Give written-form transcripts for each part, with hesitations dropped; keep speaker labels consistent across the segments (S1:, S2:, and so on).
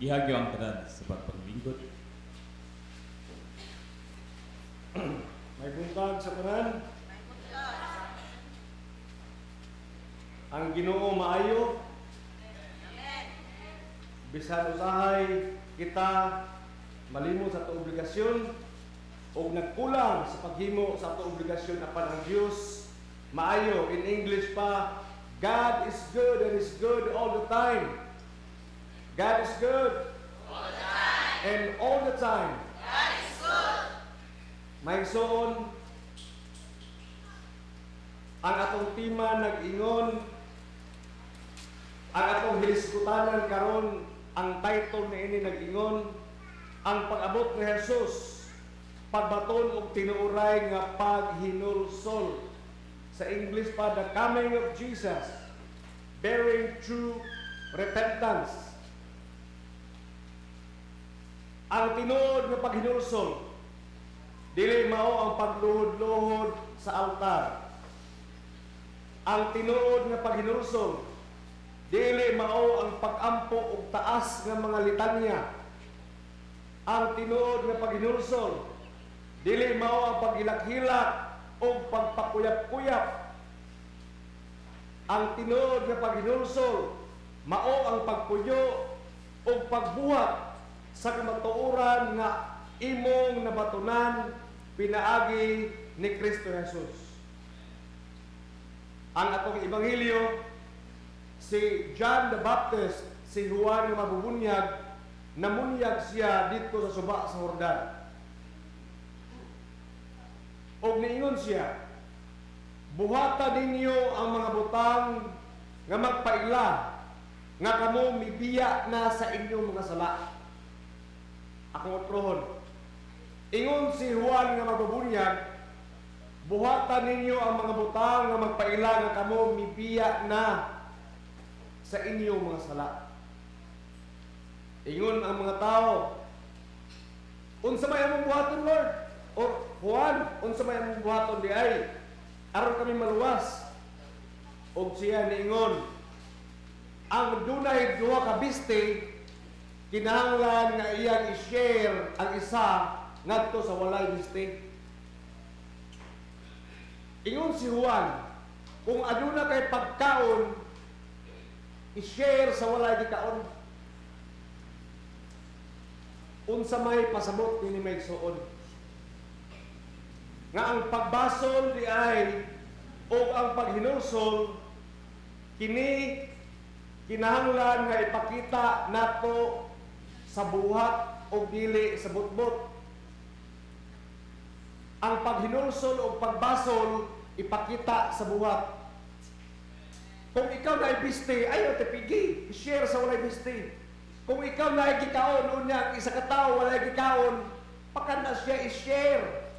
S1: Gihagyo ang tanan sa pagpaglingkod.
S2: May buntag sa tanan. Ang Ginoo maayo. Bisan usahay kita malimot sa ato obligasyon o nagkulang sa paghimo sa ato obligasyon apan ang Dios maayo. In English pa, God is good and is good all the time. God is good
S3: all the time.
S2: And all the time.
S3: God is good.
S2: May soon ang atong tima nag-ingon, ang atong hilisgutanan karon, ang title na ini nag-ingon, ang pag-abot ni Jesus, pagbaton og tinuoray nga paghinulsol. Sa English pa, the coming of Jesus, bearing true repentance. Ang tinuod nga paghinulsol, dili mao ang pagluhod-luhod sa altar. Ang tinuod nga paghinulsol, dili mao ang pag-ampo og taas nga mga litanya. Ang tinuod nga paghinulsol, dili mao ang paghilak-hilak o pagpakuyap-kuyap. Ang tinuod nga paghinulsol, mao ang pagpuyo o pagbuhat sa kamatuoran nga imong nabatunan pinaagi ni Kristo Jesus. Ang atong ebanghelyo, si John the Baptist, si Juan nga mabubunyag, namunyag siya dito sa suba sa Jordan. Og niingon siya, buhata ninyo ang mga butang nga magpaila, nga kamo mibiya na sa inyong mga sala. Akong otrohon. Ingon si Juan nga magbubunyag, buhatan ninyo ang mga butang nga magpaila, nga kamo mibiya na sa inyong mga sala. Ingon ang mga tao, unsa may among buhaton, Lord? O Juan, unsa may among buhaton di ay? Aron kami maluwas. Og siya niingon, ang dunay duha ka biste, kinahanglan nga iyang i-share ang isa ngadto sa walay biste. Ingon si Juan, kung aduna kay pagkaon, i-share sa walay gikaon. Unsa may pasabot ni may suon. Nga ang pagbasol di ay o ang paghinulsol kini kinahanglan nga ipakita nato sa buhat o dili sa butbot. Ang paghinulsol o pagbasol ipakita sa buhat. Kung ikaw na ibiste, ayaw tipigi, share sa walay biste. Kung ikaw na gikaon, unya, isa ka tao walay gikaon, pakana siya i-share.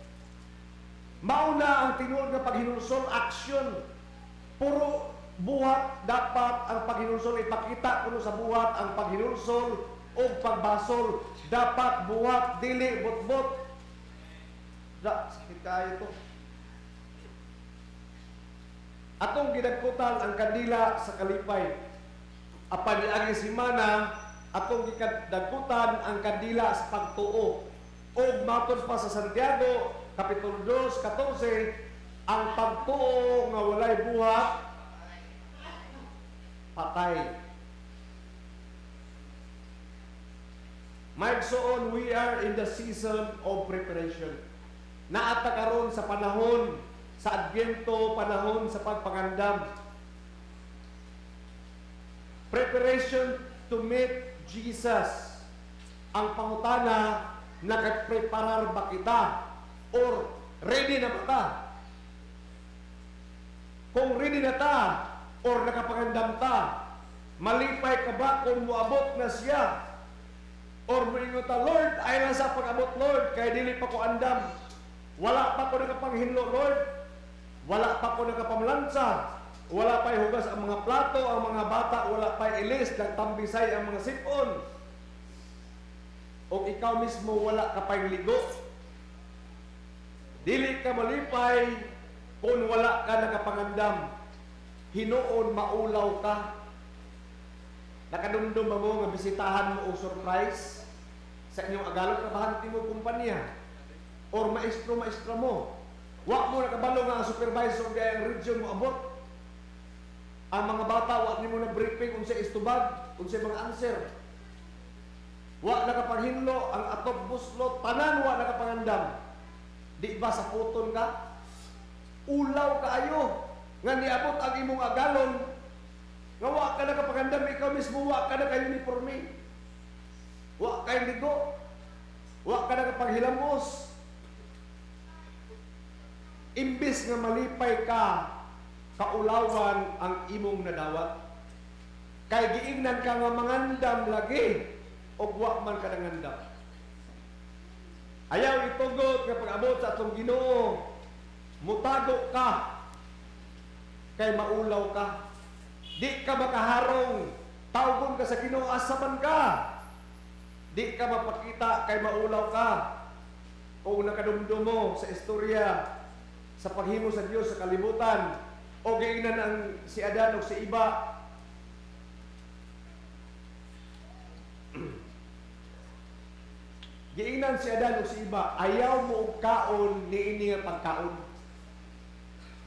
S2: Mauna ang tinuod nga paghinulsol, action. Puro buhat dapat ang paghinulsol ipakita kuno sa buhat ang paghinulsol o pagbasol. Dapat buhat, dili, butbot. Sakit kayo ito. Atong gidagkutan ang kandila sa kalipay. Apan niagi simana, atong gidagkutan ang kandila sa pagtuo. Og matod pa sa Santiago, Kapitulo 2:14, ang pagtuo nga walay buhat, patay. Maigsoon, we are in the season of preparation. Naata karon sa panahon sa Adbyento, panahon sa pagpangandam. Preparation to meet Jesus. Ang pangutana, nagpreparar ba kita? Or ready na ba ta? Kung ready na ta, or nakapangandam ta, malipay ka ba kung muabot na siya? Or moingon ta, Lord, ay lang sa pag-abot, Lord, kaya dili pa ko andam. Wala pa ko nakapanghinlo, Lord. Wala pa ko nakapamlansa. Wala pa hugas ang mga plato, ang mga bata, wala pa ilis, nagtambisay ang mga sipon. O ikaw mismo wala ka pang ligo. Dili ka malipay kung wala ka nakapangandam. Hinuon maulaw ka. Nakadumdum ba mo nga bisitahan mo o surprise sa inyong agalog na bahanti mo kumpanya or maestro mo. Wa mo nakabalo nga ang supervisor kaya ang region mo abot. Ang mga bata, wa ni mo na briefing kung sa istubag, kung sa mga answer. Wa nakapaghinlo, ang atop buslo, tanan wa nakapangandam. Di ba sa puton ka? Ulaw kaayo. Nga niabot ang imong agalon. Nga wa ka nakapangandam, ikaw mismo wa ka naka-uniforme. Wa ka ligo. Wa ka nakapaghilamos. Imbis nga malipay ka, kaulawan ang imong nadawat. Kay giingnan ka nga mangandam lagi, o wa man ka nangandam. Ayaw itugot nga pag-abot sa atong Ginoo, mutago ka, kay maulaw ka. Di ka makaharong, tawgon ka sa Ginoo, asaman ka. Di ka mapakita, kay maulaw ka. O nakadumdum mo sa istorya, sa paghimo sa Dios sa kalibutan, o giingnan ang si Adan o si iba. Giingnan si Adan o si iba, ayaw mo og kaon niini nga pagkaon.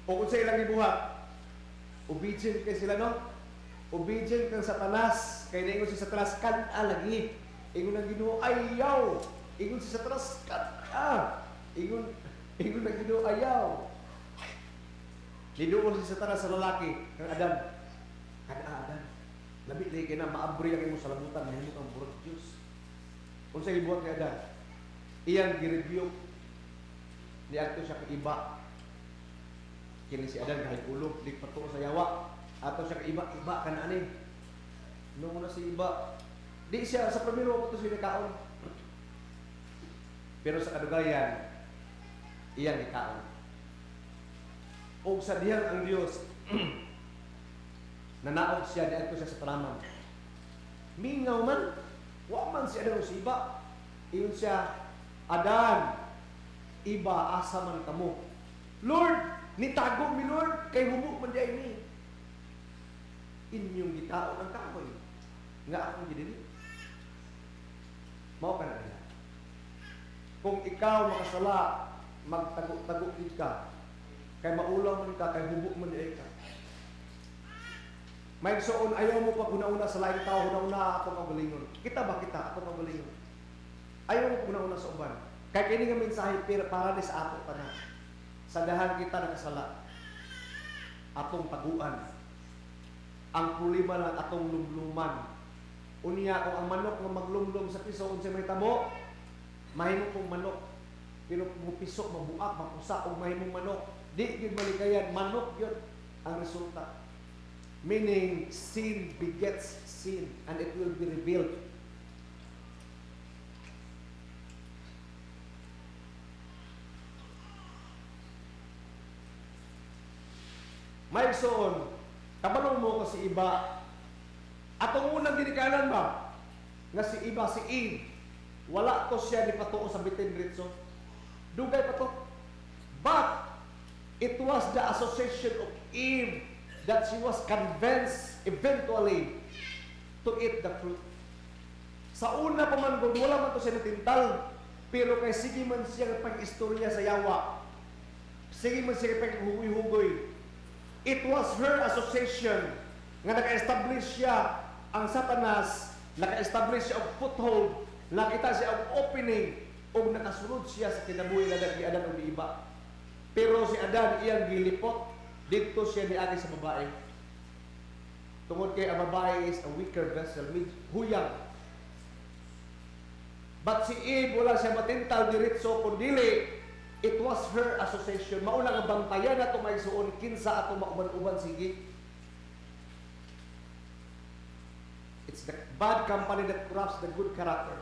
S2: O kung sa ilang ibuhat, obedient kay sila, no? Obedient kang Satanas, kay naingon si Satanas, kan-a lagi. Ingon ang Ginoo, ayaw. Ingon si Satanas, kan-a. Ingon ang Ginoo, ayaw. Liduol si Satanas sa lalaki, kang Adan. Kan-a, Adan. Labi lagi na, maabri ang imo sa labutan, mahimot ang burot Diyos. Kung sa ibuhat ni Adan, iyang girebuke, niadto siya kay iba. Kini si Adan kahit ulog, di patuo sa yawa. Ato siya kay iba ka na ani. Nung una si iba, di siya sa primero ko to siya kaon. Pero sa kadugayan, iyang ikaon. O sa dihang ang Dios, nanaog siya, diadto siya sa palaman. Mingaw man, wa man si Adan o si iba. Iyon siya, Adan, iba asa man kamo. Lord, nitago mi Lord, kay humok man diay ni. Inyong gitaon ang kahoy. Nga akong gidili. Mao ka na nila. Kung ikaw makasala, magtago-tago ka, kay maulaw man ka, kay humok man diay ka. May soon, ayaw mo pag una-una sa laing tao, una-una ako magalingon. Kita ba kita? Ako magalingon. Ayaw mo pag una-una sa uban. Kaya kini nga mensahe para ni sa ato pa na. Sa dahan kita nakasala. Atong taguan. Ang problema lang atong lumluman. Unya kung ang manok nga maglumlum sa piso, unsa may tabo, mahimo kong manok. Pero kung piso, mabuak, mapusa, kung mahimong manok, di yun malikayan, manok yun ang resulta. Meaning, sin begets sin and it will be revealed. May soon, kabalong mo ko si iba. Atong unang ginikanan ba? Nga si iba, si Eve, wala to siya ni patuo sa bitin ritso. Dugay pa to. But, it was the association of Eve that she was convinced eventually to eat the fruit. Sa una pa man, wala man to siya natintal, pero kay sige man siya pag-istorya sa yawa, sige man siya pag-hugoy-hugoy. It was her association nga naka-establish siya ang Satanas, naka-establish siya ang foothold, nakita siya ang opening, o nakasunod siya sa kinabuhi na ni Adan o ni iba. Pero si Adan iyang gilipot, dito siya niagi sa babae. Tungod kay ang babae is a weaker vessel, huyang. But si Eve, wala siya matintal diretso, kundili, it was her association. Mauna nga bantayan na ito may suon, kinsa ato mauban-uban sige. It's the bad company that corrupts the good character.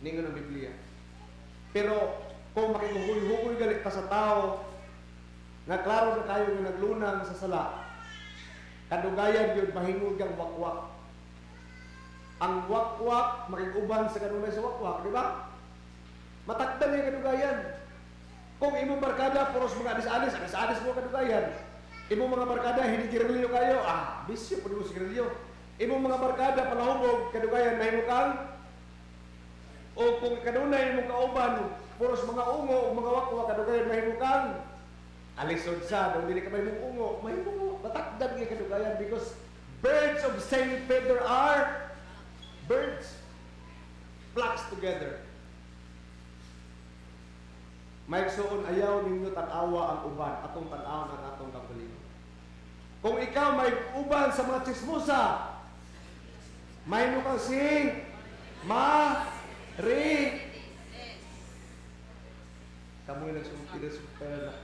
S2: Ningon ang Biblia. Pero kung makikuhugoy-hugoy galit ka sa tao, nga klaro na kayo nga naglunang sa sala, kadugayan yun mahingog ang wakwak. Ang wakwak, makikuban sa kanunay sa wakwak, di ba? Matakdan yung kadugayan. Kung imong barkada, puros mga anis-anis mo kadugayan. Imong mga barkada, hinigirilyo kayo, bisyo po di mo sigirilyo. imong mga barkada palahubog kadugayan mahimo kang o kung kanunay imong kauban puros mga ungo o mga wakwa kadugayan mahimo kang alisod sa dili ka mahimong ungo mahimo matakdan nga kadugayan because birds of same feather are birds flocks together. Maigsoon ayaw ninyo tanawa ang uban atong tan-awon ang atong kaugalingon. Kung ikaw may uban sa mga chismosa, mahimo kang si Mari. Kamu nagsumpira na.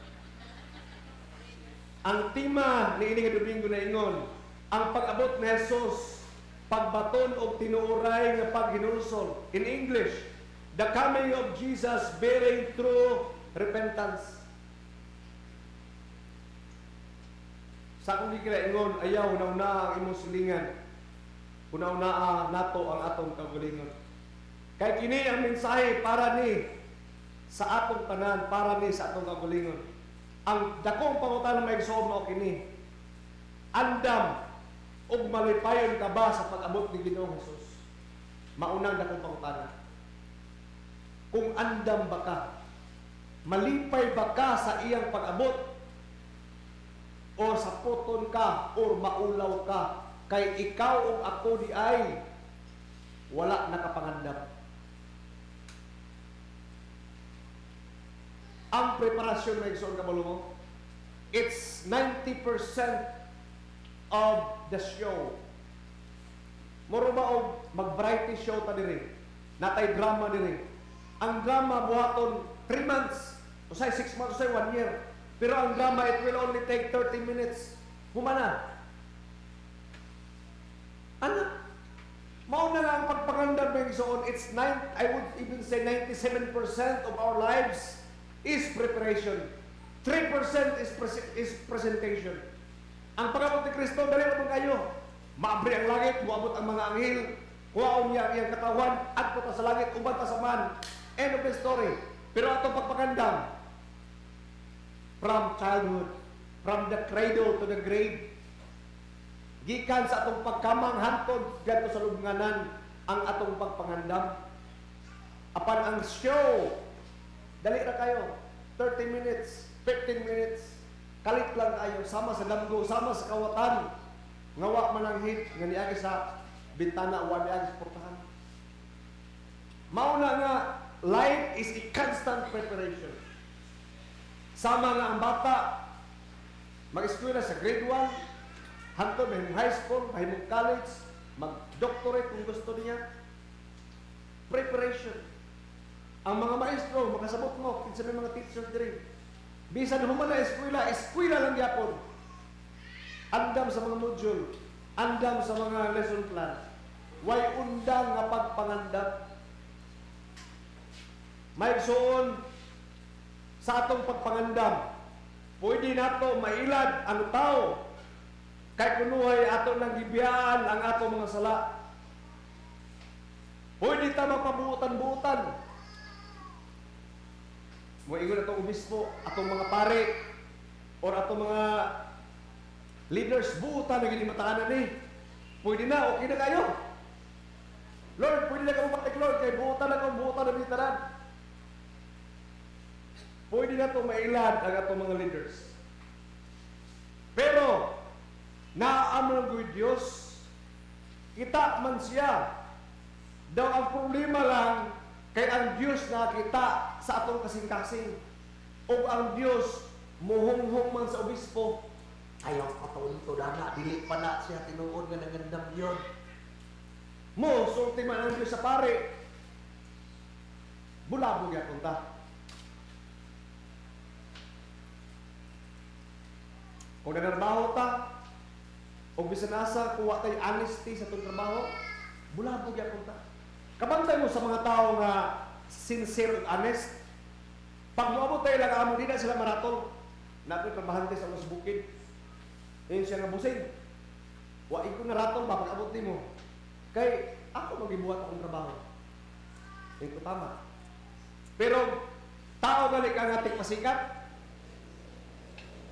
S2: Ang tema ni ini nga Domingo na ingon, ang pag-abot ni Jesus, pagbaton o tinuoray nga paghinulsol. In English, the coming of Jesus bearing true repentance. Sa akong gikinaingon, ayaw una-una ang imong silingan. Una-una nato ang atong kaugalingon. Kay kini ang mensahe para ni sa atong tanan, para ni sa atong kaugalingon. Ang dakong pangutana may igsoon mo kini. Andam ug malipayon ka ba sa pag-abot ni Ginoong Hesus? Maunang dakong pangutana. Kung andam ba ka, malipay ba ka sa iyang pag-abot? O sa puton ka, o maulaw ka, kay ikaw o ako di ay wala nakapangandam. Ang preparasyon na igsoon kabalo mo, it's 90% of the show. Moro ba og mag-variety show ta diri? Natay drama diri. Ang drama buhaton 3 months, usay 6 months, usay 1 year. Pero ang drama, it will only take 30 minutes. Humana. Ano? Mauna nga ang pagpangandam ng igsoon, I would even say 97% of our lives is preparation. 3% is presentation. Ang pag-abot ni Kristo, dali naman kayo. Maabri ang langit, muabot ang mga anghel, kuwaon niya ang iyang katawan, at puta sa langit, uban ta sa man. End of the story. Pero atong pagpangandam, from childhood, from the cradle to the grave, gikan sa atong pagkamang hantod gadto sa lubnganan ang atong pagpangandam. Apan ang show, dali ra kayo, 30 minutes, 15 minutes, kalit lang kayo, sama sa damgo, sama sa kawatan, ngawa mananghit, nga niagi sa bintana, wa niagi sa portahan. Mauna nga, life is a constant preparation. Sama nga ang bata, mag-eskwela sa grade 1, hantod mahimong high school, mahimong college, mag-doctorate kung gusto niya. Preparation. Ang mga maestro, makasabot mo, kinsa may mga teachers diri. Bisan human na eskwela lang yapon. Andam sa mga module, andam sa mga lesson plan. Way undang nga pagpangandam. May igsoon sa atong pagpangandam, pwede nato mailad ang tao kay kunuhay ato nang gibiyaan ang atong mga sala. Pwede ta magpabuutan-buutan. Moingon atong obispo, atong mga pare, or atong mga leaders, buutan na gini mataanan ni. Pwede na, okay na kayo. Lord, pwede na kamo patik, Lord, kay buutan na bitaran. Pwede na ito mailad ang atong mga leaders. Pero, naamang ng Diyos, kita man siya. Daw ang problema lang, kay ang Diyos nakita sa atong kasing-kasing. O ang Diyos, muhunghong man sa obispo, ayaw katawin ito na, dili pa na siya tinuod nga nagandang yun. Mo, sulti man ang Diyos sa pare, bulabog ya punta. Kung nagtrabaho ta, o bisan asa, kuha tayo honesty sa itong trabaho, bulabog ya punta. Kabantay mo sa mga tao nga sincere and honest, pag muabot tayo lang amo, di na sila maratol. Natin trabahante sa mga bukid. Ayun siya nga busing. Wain ko naratol, mapag-abot din mo. Kay ako magibuhat akong trabaho. Ito tama. Pero tao gali ka nga pasikat,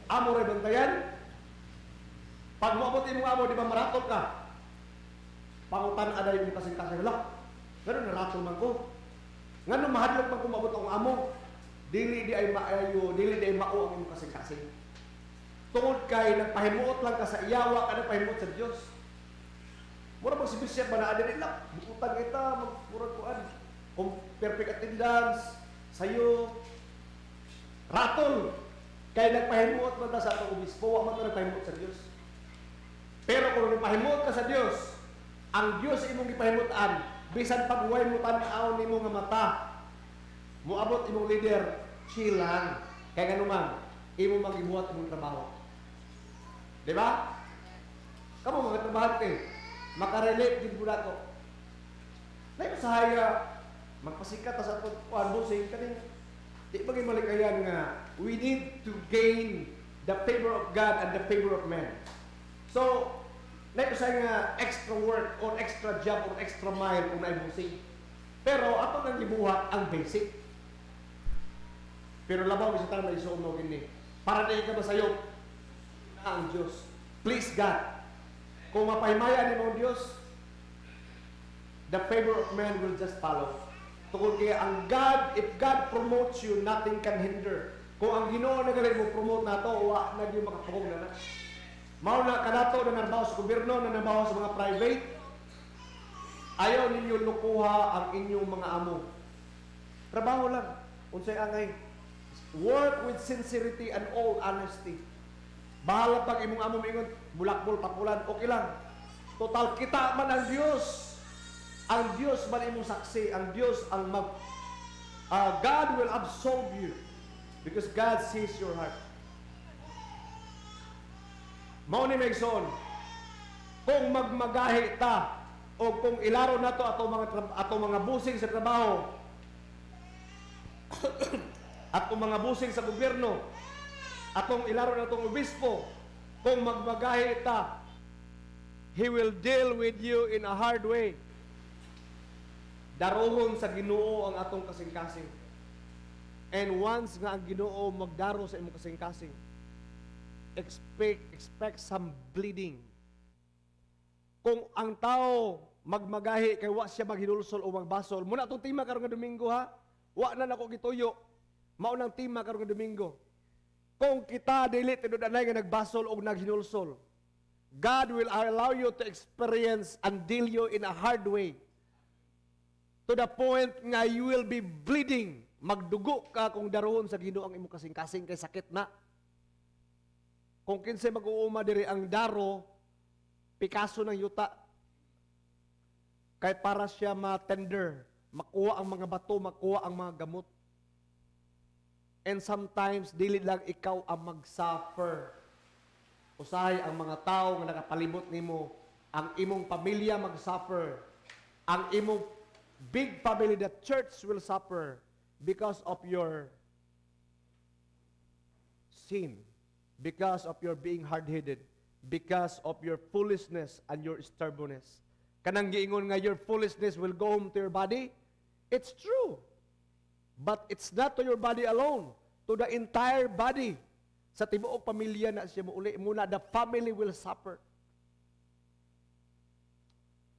S2: amo rin bantayan. Pag muabot mo amo, di ba maratol ka? Pangutan ada yung kasing-kasing lang. Ganun na rato man ko. Nga nung mahadlok man kumabot ang amo, dili di ay maayo, dili di ay mao ang imong kasing-kasing. Tungod kay nagpahimuot lang ka sa iyawa, ka nagpahimuot sa Dios. Mura bang si Bishop ba na adin lang, bukutan kita, magmurag kuan. Kung perfect attendance, sayo, ratol. Kay nagpahimuot man ta sa atong obispo, wa man ta nagpahimuot sa Dios. Pero kung nagpahimuot ka sa Dios, ang Dios imong gipahimutan, bisan pag way mo tan-aw nimo nga mata, moabot imong leader, chill lang. Kay ngano man, imo magibuhat imong trabaho. Di ba? Kamo mga trabahante, makarelate din po nato. Dahil sa haya, magpasikat sa atong busing kaning di ba malikayan nga we need to gain the favor of God and the favor of man. So, na sa nga extra work or extra job or extra mile kung naibusing. Pero ato nang gibuhat ang basic. Pero labaw sa tanan isuon mo gini. Para dai ka masayo na ang Dios. Please God. Kung mapahimaya nimo ang Dios, the favor of man will just follow. Tungkol kaya ang God, if God promotes you, nothing can hinder. Kung ang Ginoo na galing mo promote nato, wa na gyud makapugong na. Mao na kanato na nabaho sa gobyerno, na nabaho sa mga private. Ayaw ninyo lukuha ang inyong mga amo. Trabaho lang. Unsay angay. Work with sincerity and all honesty. Bahala pag imong amo mingon bulakbol papulan, okay lang. Total kita man ang Dios. Ang Dios man imong saksi, ang Dios ang God will absolve you because God sees your heart. Mao ni Megson, kung magmagahi ta o kung ilaro nato atong mga busing sa trabaho atong mga busing sa gobyerno, atong ilaro natong obispo, kung magmagahi ta, He will deal with you in a hard way. Darohon sa Ginoo ang atong kasing-kasing. And once nga ang Ginoo magdaro sa imong kasing-kasing, expect some bleeding. Kung ang tao magmagahi kay wa siya maghinulsol o magbasol, muna itong tima karon nga Domingo ha, wa na nako gituyo, maunang tima karon nga Domingo. Kung kita dili tinud-anay nga nagbasol o naghinulsol, God will allow you to experience and deal you in a hard way. To the point nga you will be bleeding, magdugo ka kung darohon sa Ginoo ang imong kasing-kasing kay sakit na. Kung kinsay mag-uuma diri ang daro, Picasso ng yuta. Kay para siya ma-tender, makuha ang mga bato, makuha ang mga gamot. And sometimes, dili lang ikaw ang mag-suffer. Usahay ang mga tao nga nakapalibot nimo, ang imong pamilya mag-suffer. Ang imong big family, the church will suffer because of your sin. Because of your being hard-headed, because of your foolishness and your stubbornness. Kanang giingon nga your foolishness will go home to your body, it's true. But it's not to your body alone, to the entire body. Sa tibuok pamilya na siya muuli, muna the family will suffer.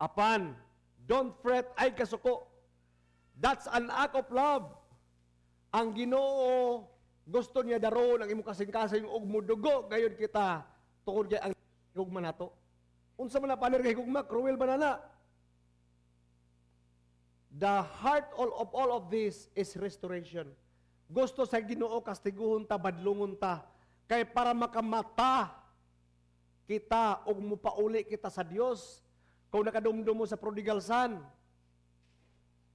S2: Apan, don't fret, ay kasuko. That's an act of love. Ang Ginoo, gusto niya daron ang imong kasing-kasing ug mudugo gayon kita tungod kay ang higugma nato. Unsa man na paner kay higugma, cruel ba na? The heart of all of this is restoration. Gusto sa Ginoo kastiguhon ta, badlungon ta, kay para makamata kita ug mupauli kita sa Dios. Kung nakadumdum mo sa prodigal son,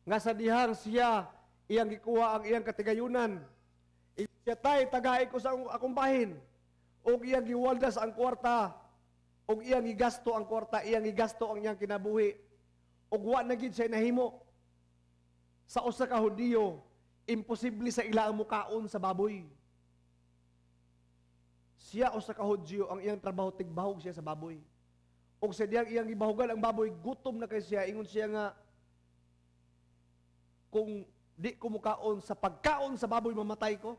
S2: nga sa dihang siya iyang gikuha ang iyang katigayunan. Siya tay, tagay ko sa akong bahin. O iyang giwaldas ang kwarta. O iyang gigasto ang kwarta. Iyang gigasto ang iyang kinabuhi. O wa na gid siya nahimo. Sa usa ka Hudiyo, imposible sa ila ang mukaon sa baboy. Siya usa ka Hudiyo, ang iyang trabaho tigbahog siya sa baboy. O sa diyang iyang gibahogan ang baboy, gutom na kay siya. Ingon siya nga, kung di ko mukaon sa pagkaon sa baboy, mamatay ko.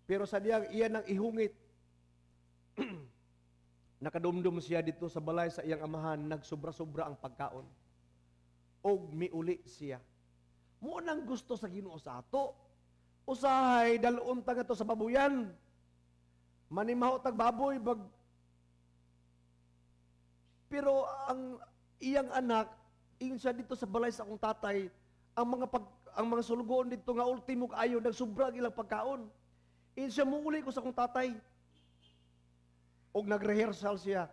S2: Pero sa diyang iyan ang ihungit. Nakadumdum siya dito sa balay sa iyang amahan, nagsobra-sobra ang pagkaon. Og miuli siya. Mo nang gusto sa Ginoo sa ato. Usahay dalon ta to sa babuyan. Manimaho tag baboy bag. Pero ang iyang anak, ingon siya dito sa balay sa akong tatay, ang mga sulugoon dito nga ultimo kaayo nagsobra ilang pagkaon. Ingon siya muuli ko sa akong tatay. Og nagrehearsal siya.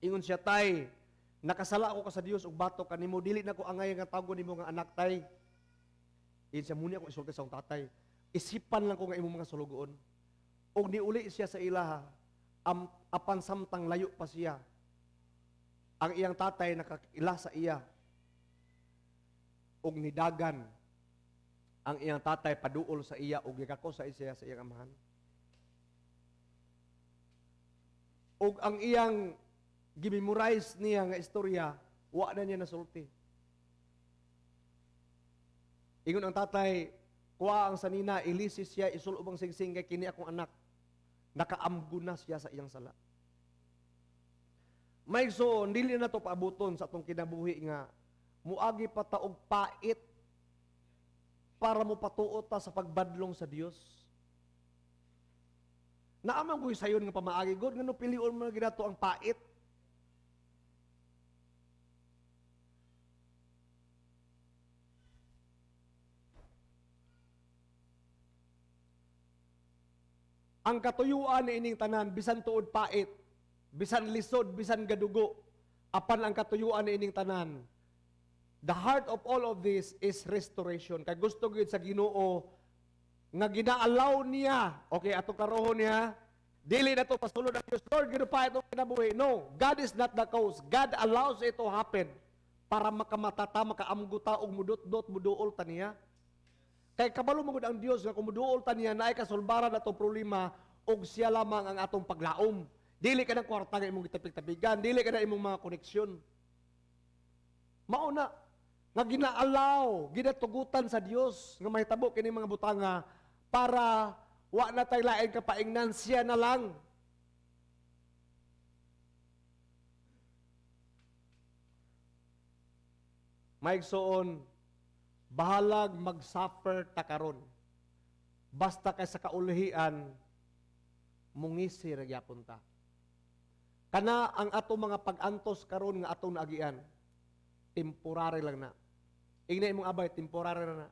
S2: Ingon siya, tay, nakasala ako ka sa Dios og bato kanimo, dili na ko angay nga tago nimo nga anak tay. Ingon siya, muni ako isulti sa akong tatay. Isipan lang ko nga imong mga sulugoon. Og niuli siya sa ilaha, apan samtang layo pa siya. Ang iyang tatay nakakila sa iya. Og nidagan ang iyang tatay paduol sa iya og gikako sa iya sa iyang amahan. Og ang iyang gimemorize niya nga istorya, wa na niya nasulti. Ingon ang tatay, kuha ang sanina, ilisis siya, isulubang singsing kay kini akong anak. Nakaamgo na siya sa iyang sala. May so, dili na to paabuton sa atong kinabuhi nga, muagi pa taog pait para mo patuot ta sa pagbadlong sa Dios. Naamang ko'y sayon nga pamaagi, God, nga no pilion mo na ginato ang pait. Ang katuyuan ni ining tanan, bisan tuod pait, bisan lisod, bisan gadugo, apan ang katuyuan ni ining tanan. The heart of all of this is restoration. Kay gusto gyud sa Ginoo nga ginaalaw niya, okay, ato karohon niya, dili na to pasulod ang Diyos, Lord, ginupay itong kinabuhi. No, God is not the cause. God allows it to happen para makamatata, makaamguta, og mudot-dot, muduol ta niya. Kay kabalo mo ang Diyos nga kung muduol ta niya, na ay kasulbaran na itong problema, og siya lamang ang atong paglaom. Dili ka ng kwarta nga imong gitapig-tapigan, dili ka na imong mga koneksyon. Mauna, nga ginaalaw, ginatugutan sa Dios nga mahitabo kini mga butanga para wa na tay lain kapaingnan, siya na lang. Maigsoon, bahalag mag-suffer ta karon. Basta kay sa kaulahian mungisi ra gyapon ta. Kana ang ato mga pag-antos karon nga atong naagian, temporary lang na. Ingna imong abay, temporary na na.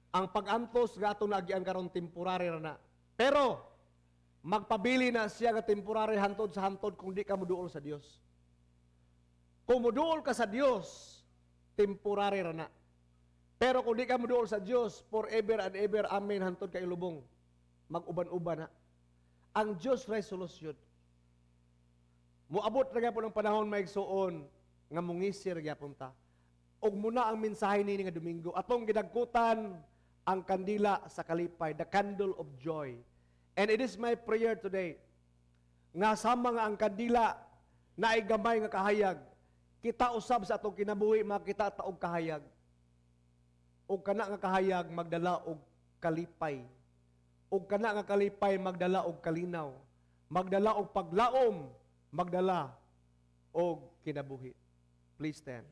S2: Ang pag-antos nga atong naagian karon temporary na na. Pero magpabili na siya nga temporary hantod sa hantod kung di ka moduol sa Dios. Kung moduol ka sa Dios, temporary ra na. Pero kung di ka moduol sa Dios, forever and ever, amen, hantod ka ilubong. Mag-uban-uban na. Ang Dios resolution. Muabot na po ng panahon maigsuon nga mungisir gyapon ta. Og muna ang mensahe ni nga Domingo, atong gidagkutan ang kandila sa kalipay, the candle of joy. And it is my prayer today, nga sama nga ang kandila na ay gamay nga kahayag, kita usab sa atong kinabuhi, makita ta og kahayag. Og kana nga kahayag magdala og kalipay. Og kana nga kalipay magdala og kalinaw. Magdala og paglaom, magdala og kinabuhi. Please stand.